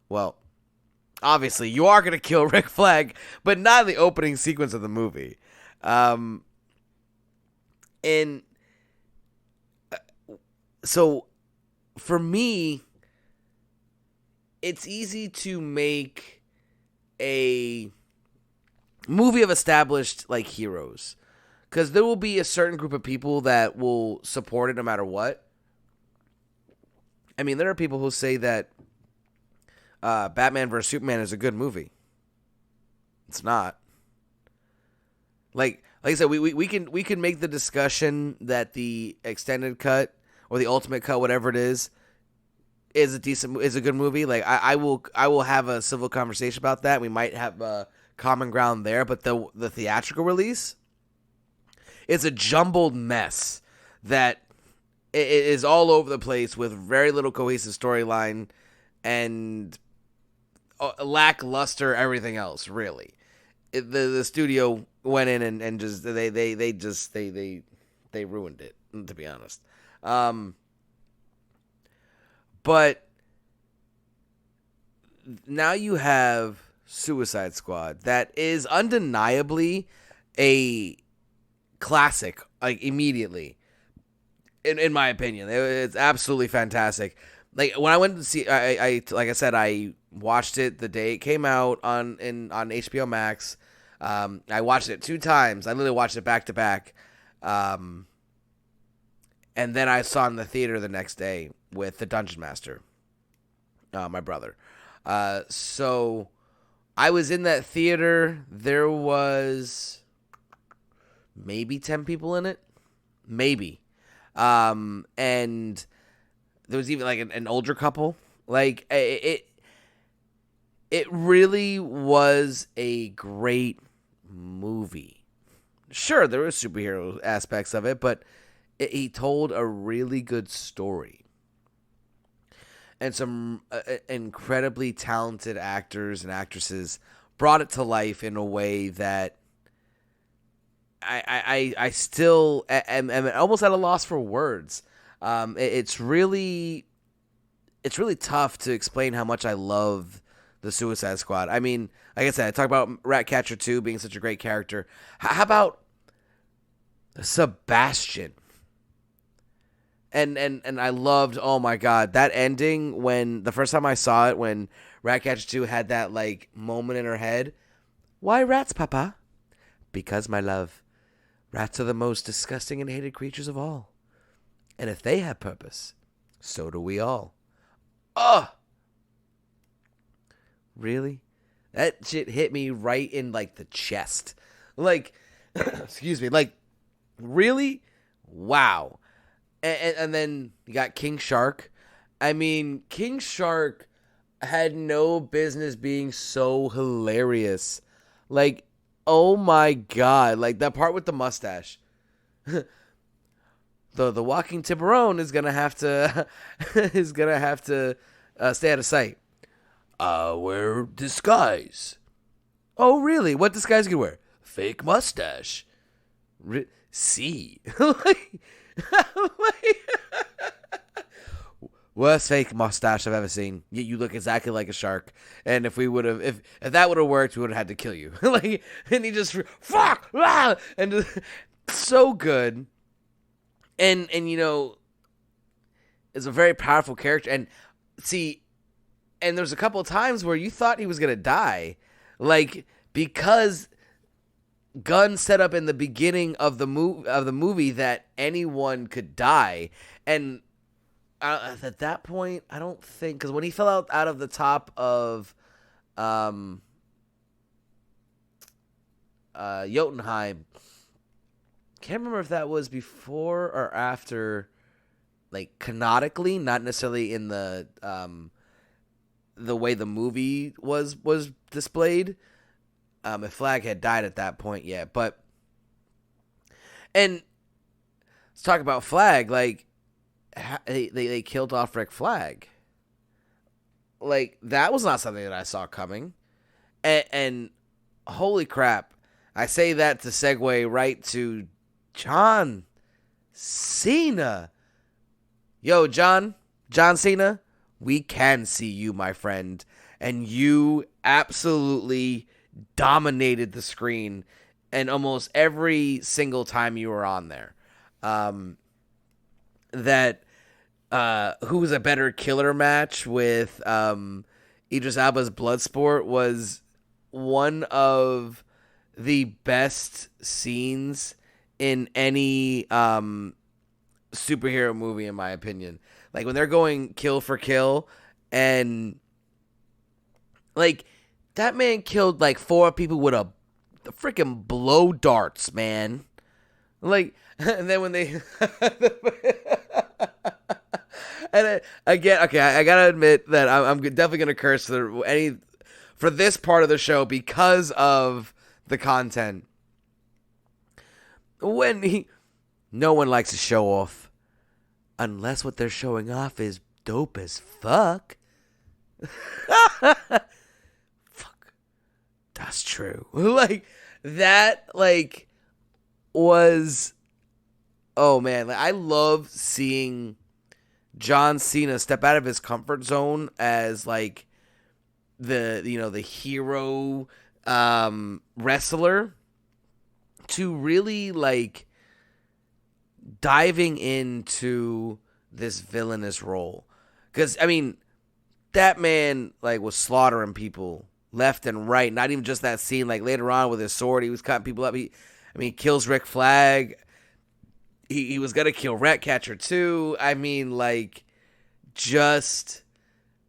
Well, obviously, you are going to kill Rick Flag, but not in the opening sequence of the movie. So for me, it's easy to make a movie of established like heroes, because there will be a certain group of people that will support it no matter what. I mean, there are people who say that Batman vs Superman is a good movie. It's not. Like I said, we can make the discussion that the extended cut or the ultimate cut, whatever it is a good movie. Like I will have a civil conversation about that. We might have a common ground there, but the theatrical release, it's a jumbled mess that it is all over the place with very little cohesive storyline and lackluster everything else. Really, the studio went in and just they ruined it, to be honest. But now you have Suicide Squad that is undeniably a classic, like immediately. In my opinion, it's absolutely fantastic. Like when I went to see, I like I said, I watched it the day it came out on HBO Max. I watched it 2 times. I literally watched it back to back. And then I saw it in the theater the next day with the Dungeon Master, my brother. So I was in that theater. There was maybe 10 people in it, maybe. And there was even like an older couple. Like it really was a great movie. Sure, there were superhero aspects of it, but he told a really good story. And some incredibly talented actors and actresses brought it to life in a way that I still am almost at a loss for words. It's really tough to explain how much I love the Suicide Squad. I mean, like I said, I talk about Ratcatcher 2 being such a great character. How about Sebastian? And I loved, oh my God, that ending when the first time I saw it, when Ratcatcher 2 had that like moment in her head. Why rats, Papa? Because, my love, rats are the most disgusting and hated creatures of all. And if they have purpose, so do we all. Ugh! Really? That shit hit me right in like the chest. Like, excuse me, like, really? Wow. And then you got King Shark. I mean, King Shark had no business being so hilarious. Like, oh my God. Like, that part with the mustache. The walking tiburon is gonna have to stay out of sight. Wear disguise. Oh, really? What disguise can you wear? Fake mustache. See. Worst fake mustache I've ever seen. You look exactly like a shark. And if that would have worked, we would have had to kill you. Like, and he just fuck, ah! And so good. And you know, is a very powerful character. And see, and there's a couple of times where you thought he was gonna die, like, because Gunn set up in the beginning of the movie that anyone could die, and at that point, I don't think, because when he fell out of the top of Jotunheim, can't remember if that was before or after, like canonically, not necessarily in the way the movie was displayed. If Flag had died at that point, yeah. But, and let's talk about Flag. Like, they killed off Rick Flag. Like, that was not something that I saw coming. And holy crap, I say that to segue right to John Cena. Yo, John Cena, we can see you, my friend. And you absolutely dominated the screen and almost every single time you were on there. That who's a better killer match with Idris Elba's Bloodsport was one of the best scenes in any superhero movie, in my opinion. Like when they're going kill for kill, and like that man killed like 4 people with a freaking blow darts, man. Like, and then when they and again, okay, I gotta admit that I'm definitely gonna curse for this part of the show because of the content. No one likes to show off unless what they're showing off is dope as fuck. Fuck, that's true. Like that, like was. Oh man, like, I love seeing John Cena step out of his comfort zone as like the hero wrestler to really like diving into this villainous role. Because I mean, that man like was slaughtering people left and right. Not even just that scene. Like later on with his sword, he was cutting people up. He kills Rick Flag. He was gonna kill Ratcatcher too. I mean, like, just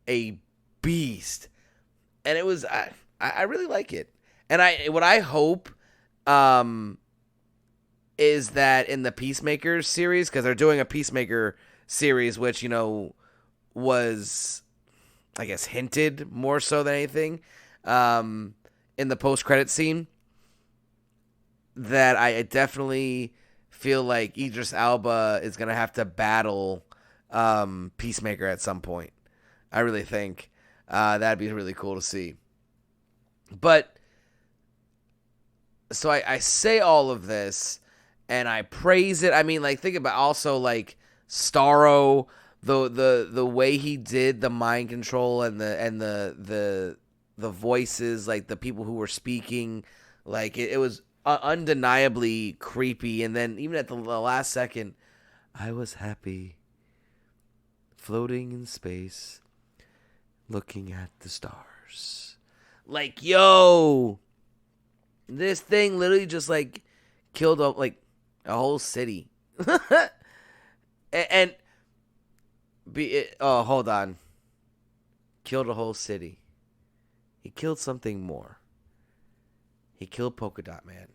a beast, and it was I really like it. And what I hope is that in the Peacemaker series, because they're doing a Peacemaker series, which was, I guess, hinted more so than anything in the post-credit scene, that I definitely feel like Idris Elba is going to have to battle Peacemaker at some point. I really think that'd be really cool to see. But, so I say all of this, and I praise it. I mean, like, think about also, like, Starro, the way he did the mind control and the voices, like, the people who were speaking, like, it was undeniably creepy. And then even at the last second, I was happy floating in space looking at the stars. Like, yo, this thing literally just like killed a whole city. Hold on, killed a whole city. He killed something more. He killed Polka Dot Man.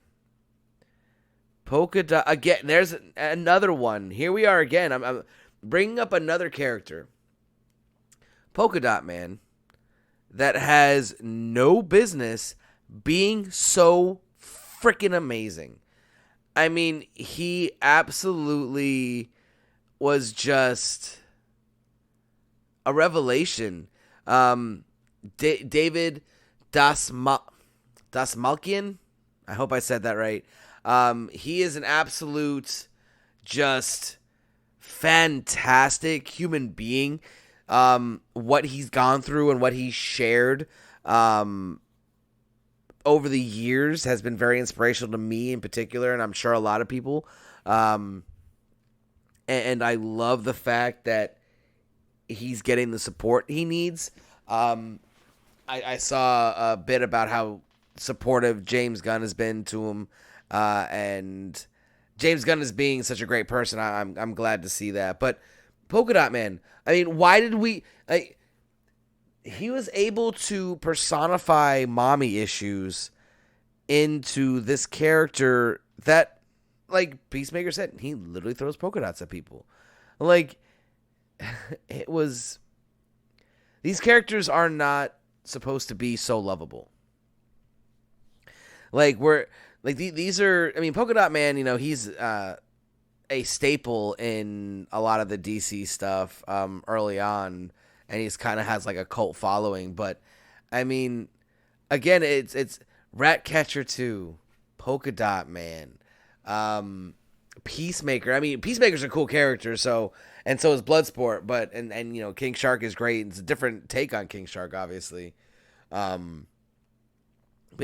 Polka Dot again. There's another one. Here we are again. I'm bringing up another character, Polka Dot Man, that has no business being so freaking amazing. I mean, he absolutely was just a revelation. David Dasmalkian, I hope I said that right. He is an absolute, just fantastic human being. What he's gone through and what he's shared over the years has been very inspirational to me in particular, and I'm sure a lot of people. And I love the fact that he's getting the support he needs. I saw a bit about how supportive James Gunn has been to him, and James Gunn is being such a great person. I'm glad to see that. But Polka Dot Man, I mean, why did we he was able to personify mommy issues into this character that, like Peacemaker said, he literally throws polka dots at people. Like, it was, these characters are not supposed to be so lovable. Like, these are, I mean, Polka Dot Man, he's a staple in a lot of the DC stuff early on, and he's kind of has like a cult following. But I mean, again, it's Ratcatcher 2, Polka Dot Man, Peacemaker. I mean, Peacemaker's a cool character, so is Bloodsport. But and King Shark is great. It's a different take on King Shark, obviously. But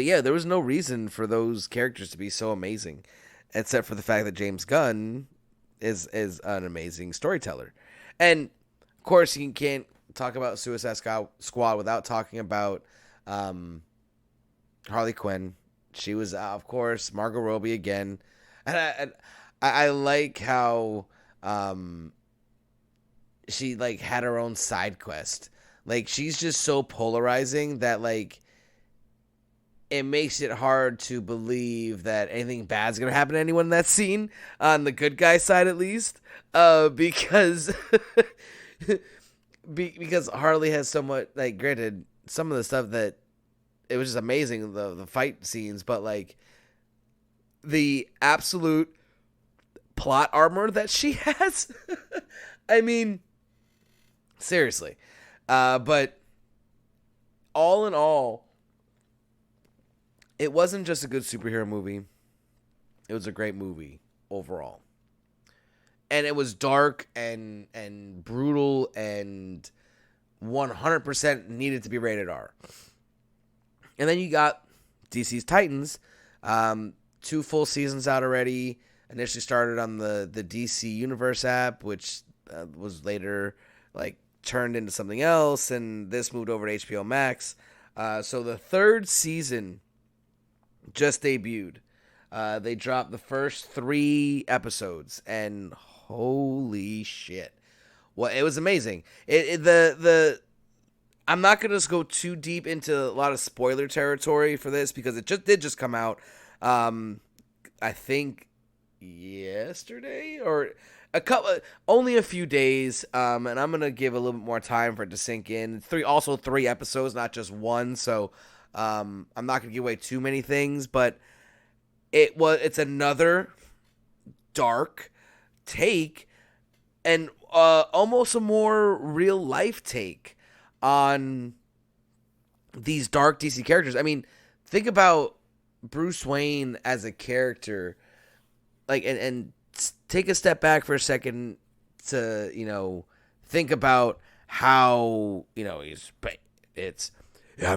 yeah, there was no reason for those characters to be so amazing, except for the fact that James Gunn is an amazing storyteller. And of course, you can't talk about Suicide Squad without talking about Harley Quinn. She was, of course, Margot Robbie again, and I like how she like had her own side quest. Like she's just so polarizing that like it makes it hard to believe that anything bad's gonna happen to anyone in that scene, on the good guy side at least, because because Harley has somewhat, like, granted, some of the stuff that it was just amazing, the fight scenes, but like the absolute plot armor that she has. I mean, seriously. But all in all, it wasn't just a good superhero movie. It was a great movie overall. And it was dark and brutal and 100% needed to be rated R. And then you got DC's Titans, 2 full seasons out already. Initially started on the DC Universe app, which was later like turned into something else, and this moved over to HBO Max. So the 3rd season just debuted. They dropped the first 3 episodes, and holy shit, well, it was amazing. I'm not gonna just go too deep into a lot of spoiler territory for this because it did come out. I think yesterday or only a few days. And I'm gonna give a little bit more time for it to sink in. 3 episodes, not just 1. So, I'm not gonna give away too many things, but it's another dark take and almost a more real life take on these dark DC characters. I mean, think about Bruce Wayne as a character, like, and take a step back for a second to, think about how, I'm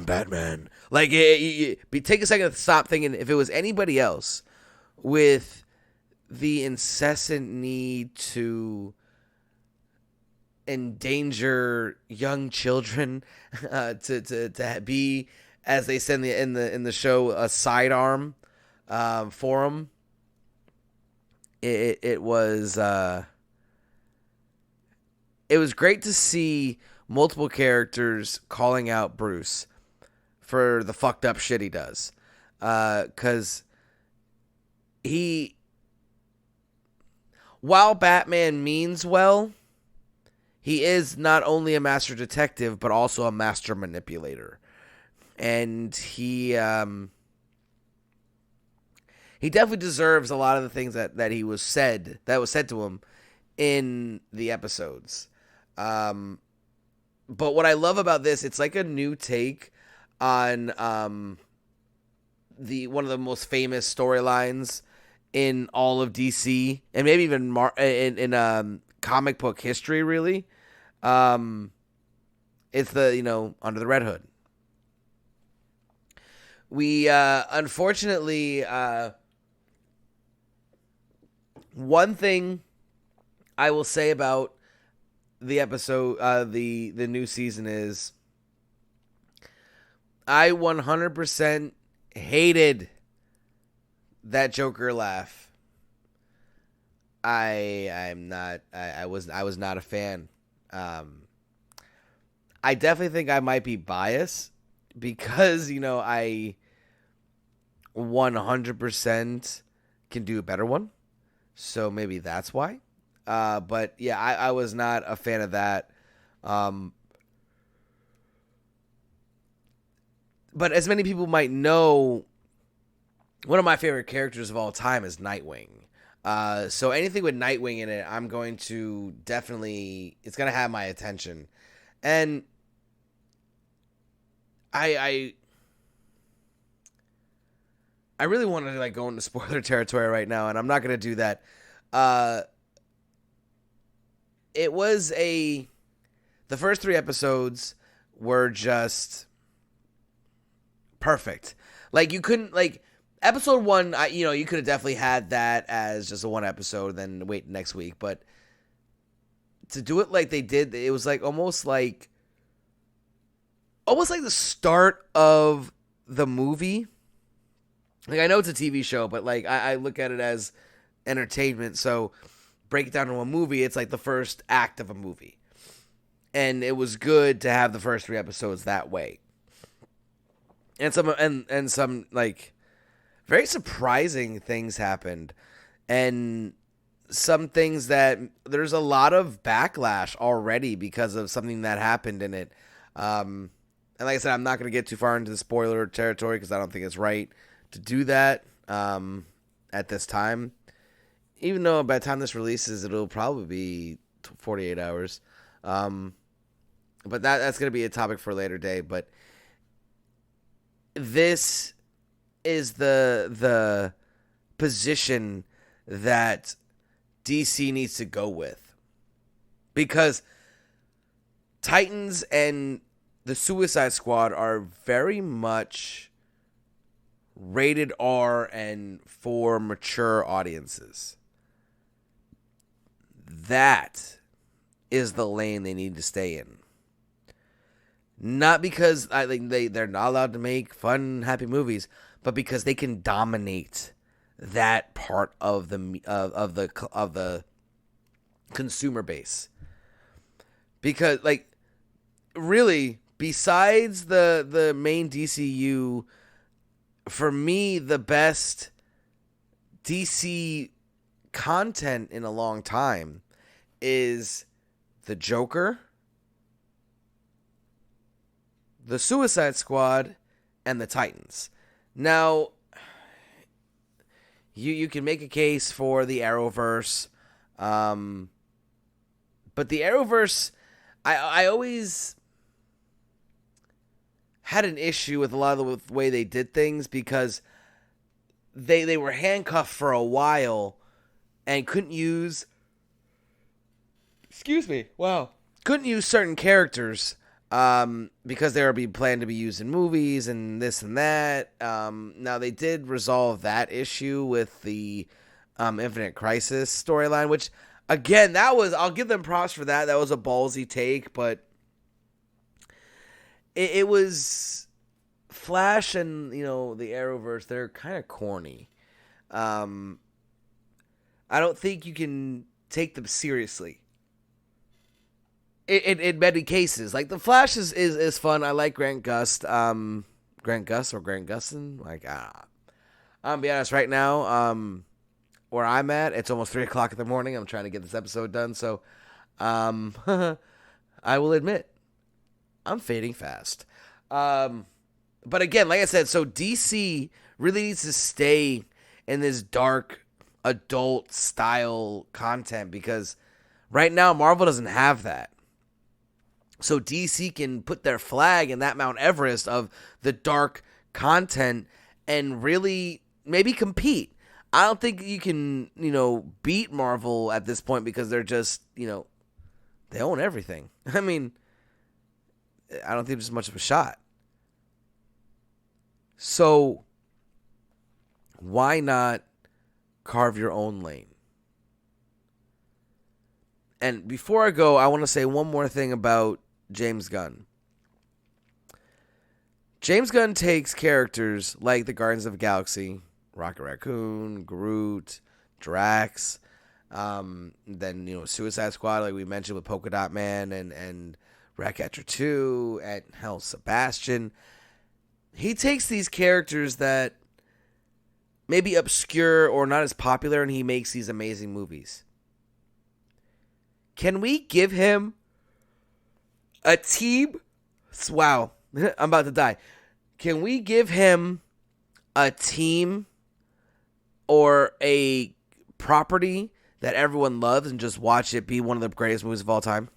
Batman. Like, take a second to stop thinking if it was anybody else with the incessant need to endanger young children, to be, as they said in the show, a sidearm for them. It was great to see multiple characters calling out Bruce for the fucked up shit he does, because while Batman means well, he is not only a master detective, but also a master manipulator. And he definitely deserves a lot of the things that was said to him in the episodes. But what I love about this, it's like a new take on one of the most famous storylines in all of DC, and maybe even in comic book history, really. It's the Under the Red Hood. We unfortunately, one thing I will say about the episode, the new season is, I 100% hated that Joker laugh. I was not a fan. I definitely think I might be biased because, I 100% can do a better one. So maybe that's why. But yeah, I was not a fan of that. But as many people might know, one of my favorite characters of all time is Nightwing. So anything with Nightwing in it, I'm going to it's going to have my attention. And I really wanted to go into spoiler territory right now, and I'm not going to do that. It was the first 3 episodes were just perfect. You couldn't, episode 1, you could have definitely had that as just a 1 episode, then wait next week. But to do it like they did, it was like almost like the start of the movie. Like, I know it's a TV show, but like I look at it as entertainment. So break it down to a movie, it's like the first act of a movie. And it was good to have the first 3 episodes that way. And some like very surprising things happened. And some things that there's a lot of backlash already because of something that happened in it. And like I said, I'm not going to get too far into the spoiler territory because I don't think it's right to do that at this time. Even though by the time this releases, it'll probably be 48 hours. But that's going to be a topic for a later day. But this is the position that DC needs to go with. Because Titans and the Suicide Squad are very much rated R and for mature audiences. That is the lane they need to stay in. Not because I think they're not allowed to make fun, happy movies, but because they can dominate that part of the consumer base. Because like really, besides the main DCU, for me the best DC content in a long time is the Joker, the Suicide Squad, and the Titans. Now, you can make a case for the Arrowverse, but the Arrowverse, I always had an issue with a lot of the way they did things because they were handcuffed for a while and couldn't use certain characters because they were being planned to be used in movies and this and that. Now, they did resolve that issue with the Infinite Crisis storyline, which, again, I'll give them props for that. That was a ballsy take, but it was Flash and, the Arrowverse, they're kind of corny. I don't think you can take them seriously. In many cases, like the Flash is fun. I like Grant Gustin. Like, I'm gonna be honest right now. Where I'm at, it's almost 3:00 in the morning. I'm trying to get this episode done, so I will admit I'm fading fast. But again, like I said, so DC really needs to stay in this dark adult style content because right now Marvel doesn't have that. So DC can put their flag in that Mount Everest of the dark content and really maybe compete. I don't think you can, beat Marvel at this point because they're just, they own everything. I mean, I don't think there's much of a shot. So why not carve your own lane? And before I go, I want to say one more thing about James Gunn. James Gunn takes characters like the Guardians of the Galaxy, Rocket Raccoon, Groot, Drax, then Suicide Squad, like we mentioned with Polka Dot Man and Ratcatcher 2, and hell, Sebastian. He takes these characters that may be obscure or not as popular, and he makes these amazing movies. Can we give him a team? Wow, I'm about to die. Can we give him a team or a property that everyone loves and just watch it be one of the greatest movies of all time?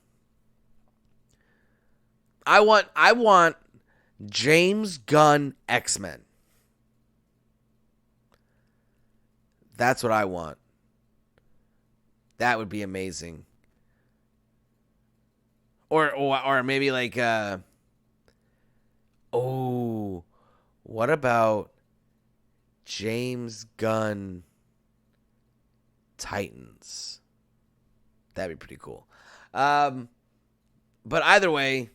I want James Gunn X-Men. That's what I want. That would be amazing. Or maybe like what about James Gunn Titans? That'd be pretty cool. But either way,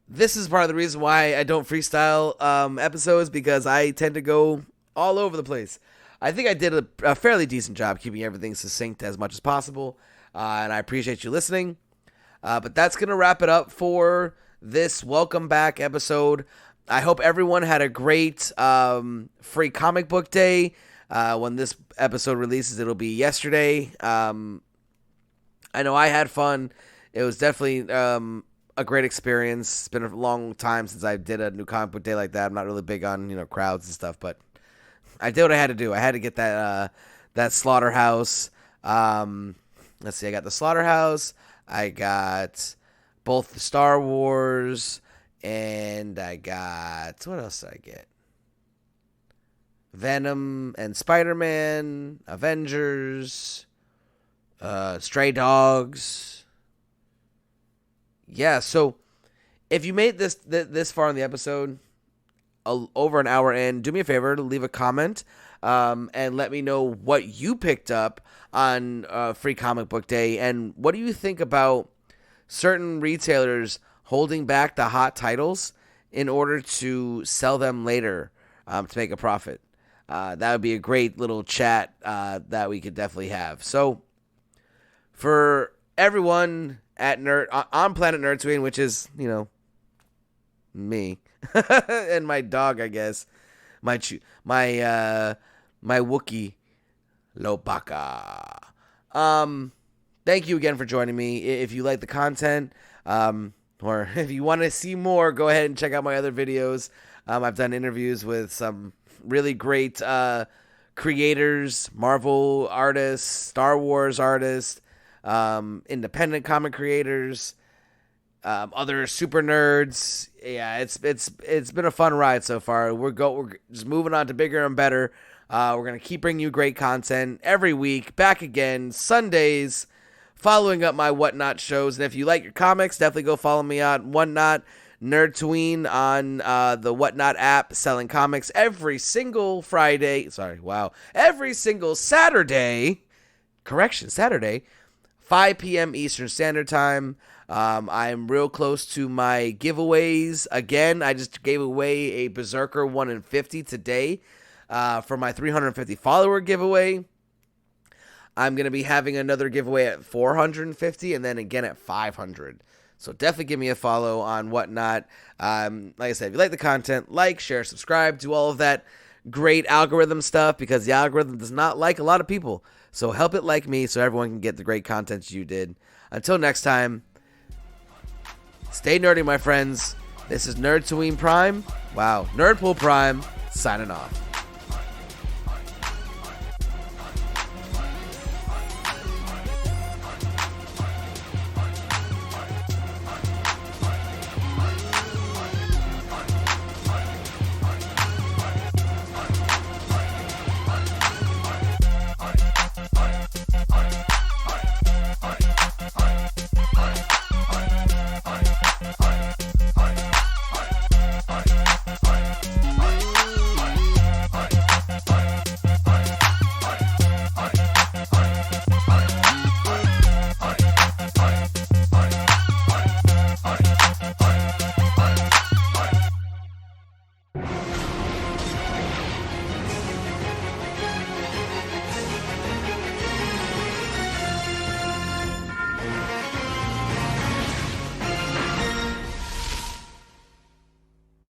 this is part of the reason why I don't freestyle episodes, because I tend to go all over the place. I think I did a fairly decent job keeping everything succinct as much as possible, and I appreciate you listening. But that's going to wrap it up for this Welcome Back episode. I hope everyone had a great free comic book day. When this episode releases, it'll be yesterday. I know I had fun. It was definitely a great experience. It's been a long time since I did a new comic book day like that. I'm not really big on crowds and stuff, but I did what I had to do. I had to get that Slaughterhouse. Let's see. I got the Slaughterhouse. I got both the Star Wars, and I got, what else did I get? Venom and Spider-Man, Avengers, Stray Dogs. Yeah, so if you made this far in the episode, over an hour in, do me a favor to leave a comment and let me know what you picked up on Free Comic Book Day, and what do you think about certain retailers holding back the hot titles in order to sell them later to make a profit. That would be a great little chat that we could definitely have. So for everyone on Planet Nerdtooine, which is, me and my dog, I guess, my Wookiee, Lopaka. Thank you again for joining me. If you like the content, or if you want to see more, go ahead and check out my other videos. I've done interviews with some really great creators, Marvel artists, Star Wars artists, independent comic creators, other super nerds. Yeah, it's been a fun ride so far. We're just moving on to bigger and better. We're gonna keep bringing you great content every week. Back again Sundays, following up my Whatnot shows. And if you like your comics, definitely go follow me on Whatnot, Nerdtooine on the Whatnot app, selling comics every single Friday. Every single Saturday. Saturday, 5 p.m. Eastern Standard Time. I'm real close to my giveaways. Again, I just gave away a Berserker 1 in 50 today for my 350 follower giveaway. I'm going to be having another giveaway at 450 and then again at 500. So definitely give me a follow on Whatnot. Like I said, if you like the content, like, share, subscribe, do all of that great algorithm stuff, because the algorithm does not like a lot of people. So help it like me so everyone can get the great content you did. Until next time, stay nerdy, my friends. This is Nerdtooine Prime. Wow, Nerdpool Prime, signing off.